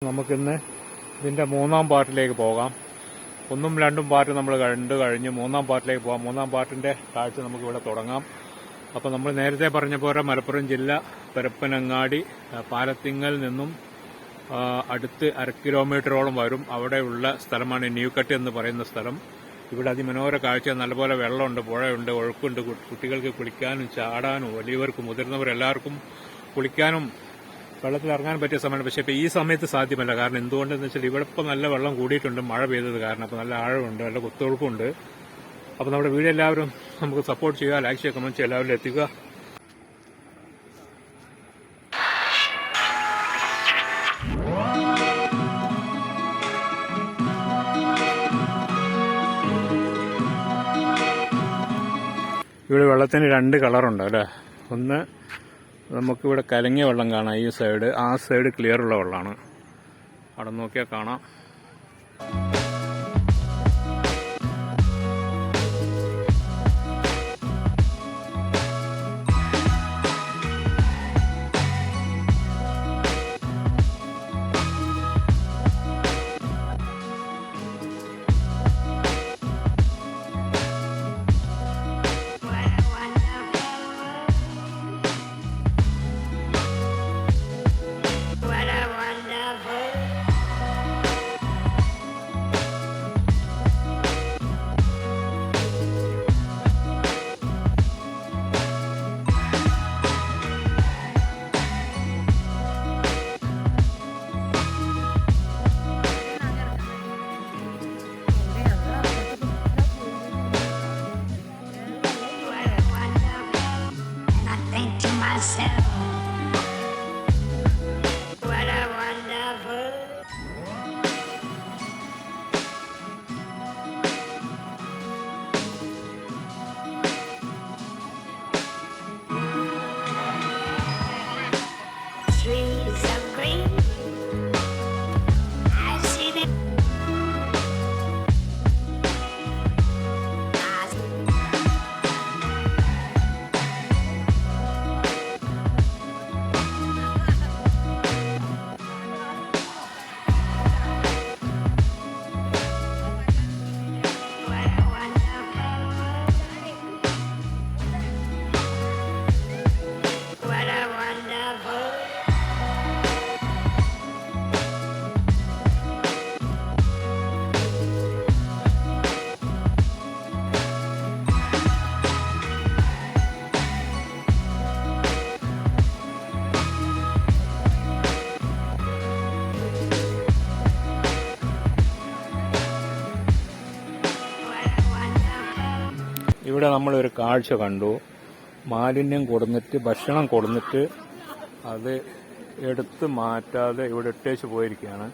നമുക്കിന്ന് ഇതിൻ്റെ മൂന്നാം പാർട്ടിലേക്ക് പോകാം. 1ഉം 2ഉം പാർട്ട് നമ്മൾ കണ്ടു കഴിഞ്ഞ് മൂന്നാം പാർട്ടിലേക്ക് പോകാം. മൂന്നാം പാർട്ടിൻ്റെ കാഴ്ച നമുക്കിവിടെ തുടങ്ങാം. അപ്പോൾ നമ്മൾ നേരത്തെ പറഞ്ഞ പോലെ മലപ്പുറം ജില്ല പരപ്പനങ്ങാടി പാലത്തിങ്ങൽ നിന്നും അടുത്ത് 1/2 കിലോമീറ്ററോളം വരും. അവിടെയുള്ള സ്ഥലമാണ് ന്യൂക്കട്ടി എന്ന് പറയുന്ന സ്ഥലം. ഇവിടെ അതിമനോഹര കാഴ്ച, നല്ലപോലെ വെള്ളമുണ്ട്, പുഴയുണ്ട്, ഒഴുക്കുണ്ട്. കുട്ടികൾക്ക് കുളിക്കാനും ചാടാനും വലിയവർക്കും മുതിർന്നവരെല്ലാവർക്കും കുളിക്കാനും വെള്ളത്തിലിറങ്ങാൻ പറ്റിയ സമയമാണ്. പക്ഷേ ഇപ്പോൾ ഈ സമയത്ത് സാധ്യമല്ല. കാരണം എന്തുകൊണ്ടെന്ന് വെച്ചാൽ ഇവിടെ ഇപ്പോൾ നല്ല വെള്ളം കൂടിയിട്ടുണ്ട്, മഴ പെയ്തത് കാരണം. അപ്പോൾ നല്ല ആഴമുണ്ട്, നല്ല കുത്തൊഴുക്കുണ്ട്. അപ്പോൾ നമ്മുടെ വീഡിയോ എല്ലാവരും നമുക്ക് സപ്പോർട്ട് ചെയ്യുക, ലൈക്ക് ചെയ്യുക, കമന്റ് ചെയ്യുക, എല്ലാവരും എത്തിക്കുക. ഇവിടെ വെള്ളത്തിന് 2 കളറുണ്ട് അല്ലേ. ഒന്ന് നമുക്കിവിടെ കലങ്ങിയ വെള്ളം കാണാം, ഈ സൈഡ്. ആ സൈഡ് ക്ലിയർ ഉള്ള വെള്ളമാണ്. അവിടെ നോക്കിയാൽ കാണാം. ഇവിടെ നമ്മളൊരു കാഴ്ച കണ്ടു. മാലിന്യം കൊടുന്നിട്ട്, ഭക്ഷണം കൊടുന്നിട്ട് അത് എടുത്ത് മാറ്റാതെ ഇവിടെ ഇട്ടേച്ച് പോയിരിക്കുകയാണ്.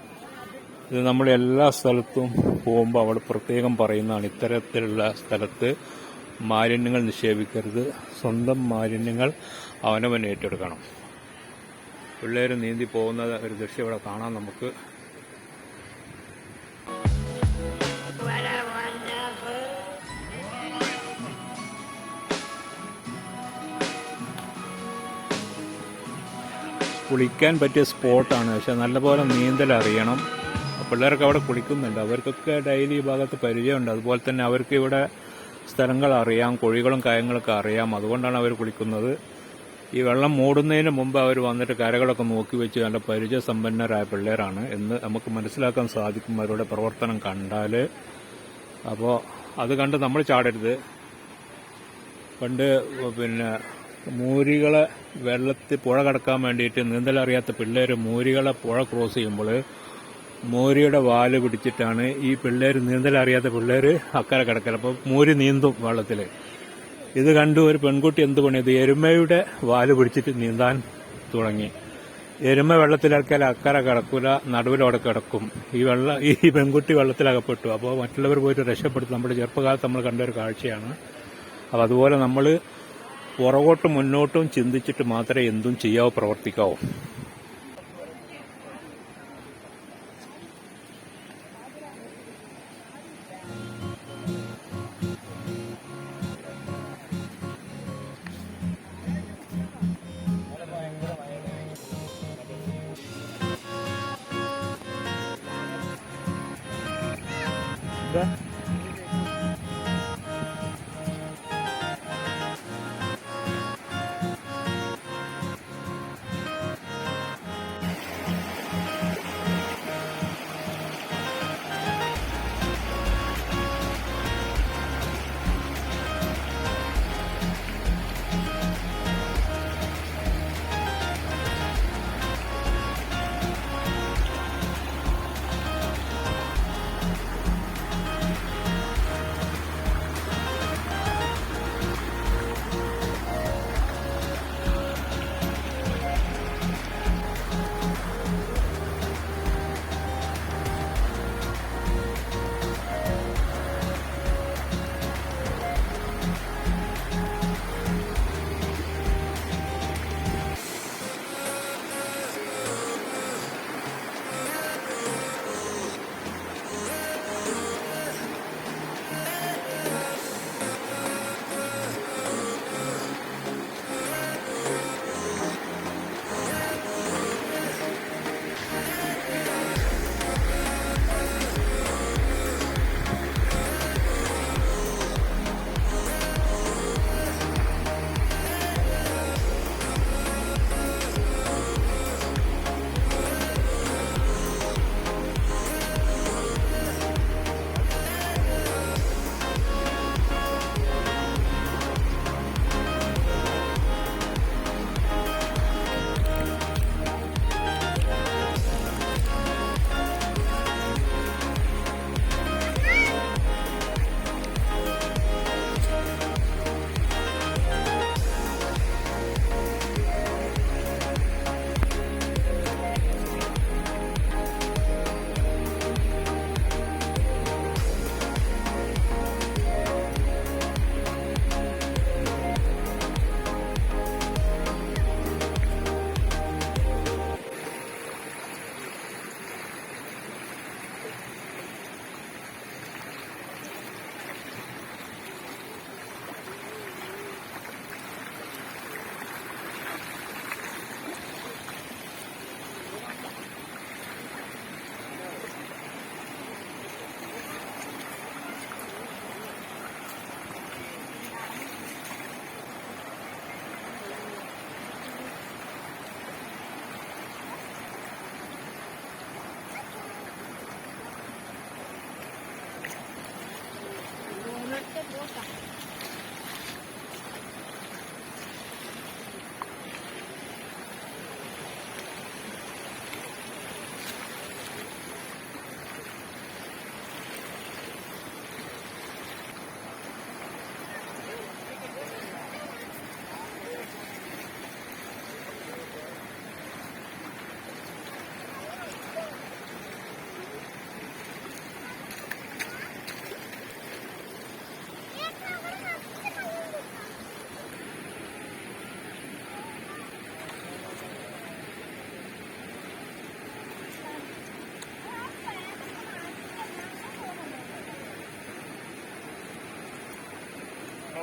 ഇത് നമ്മൾ എല്ലാ സ്ഥലത്തും പോകുമ്പോൾ അവിടെ പ്രത്യേകം പറയുന്നതാണ്, ഇത്തരത്തിലുള്ള സ്ഥലത്ത് മാലിന്യങ്ങൾ നിക്ഷേപിക്കരുത്, സ്വന്തം മാലിന്യങ്ങൾ അവനവൻ ഏറ്റെടുക്കണം. പിള്ളേർ നീന്തി പോകുന്ന ഒരു ദൃശ്യം ഇവിടെ കാണാം നമുക്ക്. കുളിക്കാൻ പറ്റിയ സ്പോട്ടാണ്, പക്ഷെ നല്ലപോലെ നീന്തൽ അറിയണം. പിള്ളേർക്ക് അവിടെ കുളിക്കുന്നുണ്ട്, അവർക്കൊക്കെ ഡെയിലി ഈ ഭാഗത്ത് പരിചയമുണ്ട്. അതുപോലെ തന്നെ അവർക്ക് ഇവിടെ സ്ഥലങ്ങൾ അറിയാം, കുഴികളും കാര്യങ്ങളൊക്കെ അറിയാം. അതുകൊണ്ടാണ് അവർ കുളിക്കുന്നത്. ഈ വെള്ളം മൂടുന്നതിന് മുമ്പ് അവർ വന്നിട്ട് കരകളൊക്കെ നോക്കി വെച്ച് നല്ല പരിചയസമ്പന്നരായ പിള്ളേരാണ് എന്ന് നമുക്ക് മനസ്സിലാക്കാൻ സാധിക്കും അവരുടെ പ്രവർത്തനം കണ്ടാൽ. അപ്പോൾ അത് കണ്ട് നമ്മൾ ചാടരുത്. പണ്ട് മൂരികളെ വെള്ളത്തിൽ പുഴ കടക്കാൻ വേണ്ടിയിട്ട് നീന്തലറിയാത്ത പിള്ളേർ മൂരികളെ പുഴ ക്രോസ് ചെയ്യുമ്പോൾ മൂരിയുടെ വാല് പിടിച്ചിട്ടാണ് ഈ പിള്ളേർ, നീന്തലറിയാത്ത പിള്ളേർ അക്കരെ കിടക്കൽ. അപ്പോൾ മൂരി നീന്തും വെള്ളത്തിൽ. ഇത് കണ്ടു ഒരു പെൺകുട്ടി എന്ത് പണിയത്, എരുമയുടെ വാല് പിടിച്ചിട്ട് നീന്താൻ തുടങ്ങി. എരുമ വെള്ളത്തിലിറക്കിയാൽ അക്കരെ കിടക്കൂല, നടുവിലവിടെ കിടക്കും. ഈ പെൺകുട്ടി വെള്ളത്തിലകപ്പെട്ടു. അപ്പോൾ മറ്റുള്ളവർ പോയിട്ട് രക്ഷപ്പെടുത്തും. നമ്മുടെ ചെറുപ്പകാലത്ത് നമ്മൾ കണ്ട ഒരു കാഴ്ചയാണ്. അപ്പോൾ അതുപോലെ നമ്മൾ പുറകോട്ടും മുന്നോട്ടും ചിന്തിച്ചിട്ട് മാത്രമേ എന്തും ചെയ്യാവൂ, പ്രവർത്തിക്കാവൂ. എന്താ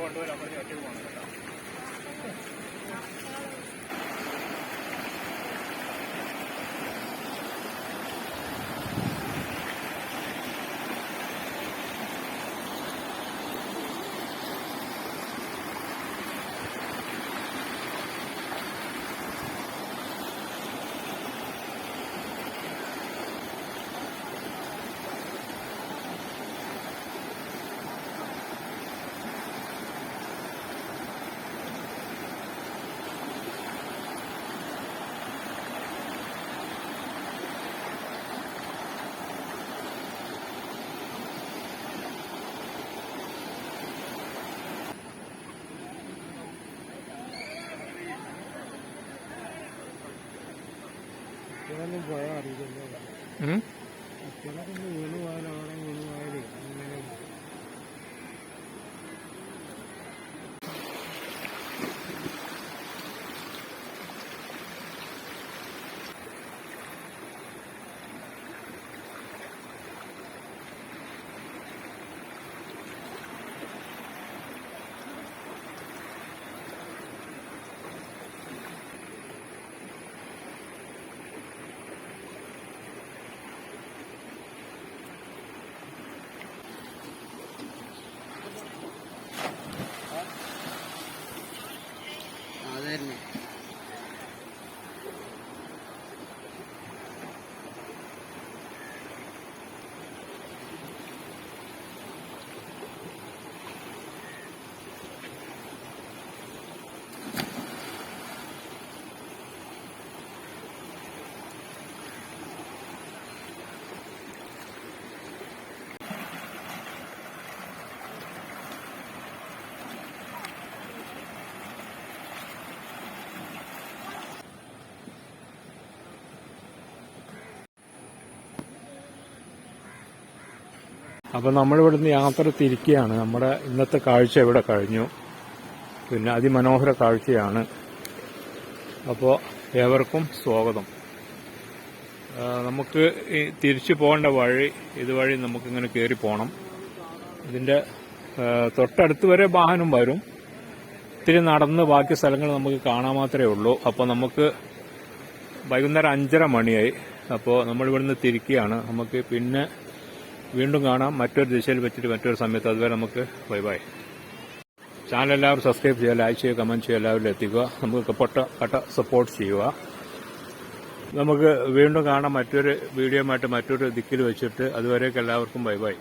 കൊണ്ടുവരാൻ പറഞ്ഞ് ഒറ്റയ്ക്ക് പോകണം കേട്ടോ. ഇതൊന്നും പോയാൽ അറിയില്ലല്ലോ. ചിലതൊന്ന് വീണ് പോയാൽ അവിടെ വീണ് പോയാലേ അങ്ങനെ അപ്പം നമ്മളിവിടുന്ന് യാത്ര തിരിക്കുകയാണ്. നമ്മുടെ ഇന്നത്തെ കാഴ്ച ഇവിടെ കഴിഞ്ഞു. പിന്നെ അതിമനോഹര കാഴ്ചയാണ്. അപ്പോൾ ഏവർക്കും സ്വാഗതം. നമുക്ക് ഈ തിരിച്ചു പോകേണ്ട വഴി ഇതുവഴി നമുക്കിങ്ങനെ കയറി പോകണം. ഇതിൻ്റെ തൊട്ടടുത്ത് വരെ വാഹനം വരും. ഇത്തിരി നടന്ന് ബാക്കി സ്ഥലങ്ങൾ നമുക്ക് കാണാൻ മാത്രമേ ഉള്ളൂ. അപ്പോൾ നമുക്ക് വൈകുന്നേരം 5:30 മണിയായി. അപ്പോൾ നമ്മളിവിടുന്ന് തിരിക്കുകയാണ്. നമുക്ക് പിന്നെ വീണ്ടും കാണാം മറ്റൊരു ദിശയിൽ വെച്ചിട്ട് മറ്റൊരു സമയത്ത്. അതുവരെ നമുക്ക് ബൈ ബൈ. ചാനൽ എല്ലാവരും സബ്സ്ക്രൈബ് ചെയ്യുക, ലൈക്ക് ചെയ്യുക, കമൻറ്റ് ചെയ്യുക, എല്ലാവരും എത്തിക്കുക. നമുക്ക് കട്ട സപ്പോർട്ട് ചെയ്യുക. നമുക്ക് വീണ്ടും കാണാം മറ്റൊരു വീഡിയോയുമായിട്ട് മറ്റൊരു ദിക്കിൽ വെച്ചിട്ട്. അതുവരേക്ക് എല്ലാവർക്കും ബൈ ബൈ.